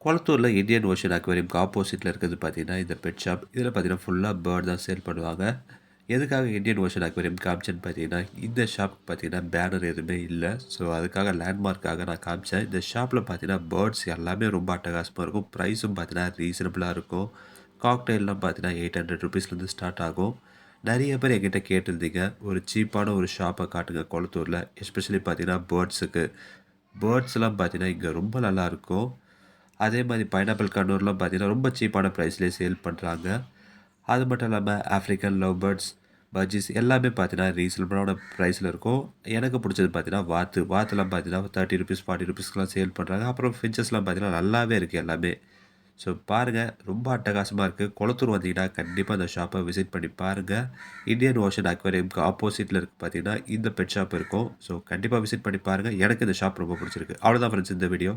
கொளத்தூர்ல Indian ocean அக்வேரியம்க்கு ஆப்போசிட்ல இருக்கிறது பார்த்தீங்கன்னா, இந்த பெட் ஷாப். இதில பார்த்தீங்கன்னா, ஃபுல்லா பேர்ட் தான் சேல் பண்ணுவாங்க. எதுக்காக இந்தியன் ஓஷன் அக்வேரியம் காமிச்சேன்னு பார்த்தீங்கன்னா, இந்த ஷாப்க்கு பார்த்தீங்கன்னா, பேனர் எதுவுமே இல்ல. ஸோ, அதுக்காக லேண்ட்மார்க்காக நான் காமிச்சேன். இந்த ஷாப்ல பார்த்தீங்கன்னா, பேர்ட்ஸ் எல்லாமே ரொம்ப அட்டகாசமா இருக்கும். ப்ரைஸும் பார்த்தீங்கன்னா, ரீசனபிளா இருக்கும். காக்டெயில்லாம் பார்த்தீங்கன்னா, ₹800 ஸ்டார்ட் ஆகும். நெறைய பேர் என்கிட்ட கேட்டிருந்தீங்க, ஒரு சீப்பான ஒரு ஷாப்ப காட்டுங்க கொளத்தூர்ல. எஸ்பெஷலி பார்த்தீங்கன்னா, பேர்ட்ஸுக்கு. பேர்ட்ஸ்லாம் பார்த்தீங்கன்னா, இங்க ரொம்ப நல்லாருக்கும். அதே மாரி பைனாப்பிள் கண்ணூர்லாம் பார்த்தீங்கன்னா, ரொம்ப சீப்பான பிரைஸ்லயே சேல் பண்றாங்க. அது மட்டும் இல்லாம ஆஃப்ரிக்கன் லவ் பேர்ட்ஸ், பஜ்ஜீஸ் எல்லாமே பார்த்தீங்கன்னா, ரீசனபிளான பிரைஸ்ல இருக்கும். எனக்கு புடிச்சது பார்த்தீங்கன்னா, வாத்து. வாத்துலாம் பார்த்தீங்கன்னா, ₹30 ₹40க்குலாம் சேல் பண்றாங்க. அப்புறம் ஃபின்ச்சஸ்லாம் பார்த்தீங்கன்னா, நல்லாவே இருக்கு எல்லாமே. ஸோ பாருங்க, ரொம்ப அட்டகாசமா இருக்கு. கொளத்தூர் வந்தீங்கன்னா, கண்டிப்பா இந்த ஷாப்ப விசிட் பண்ணி பாருங்க. இந்தியன் ஓஷன் அக்வேரியம்க்கு ஆப்போசிட்ல இருக்கு பார்த்தீங்கன்னா, இந்த பெட் ஷாப் இருக்கும். ஸோ கண்டிப்பா விசிட் பண்ணி பாருங்க. எனக்கு இந்த ஷாப் ரொம்ப புடிச்சிருக்கு. அவ்வளோதான் ஃப்ரெண்ட்ஸ் இந்த வீடியோ.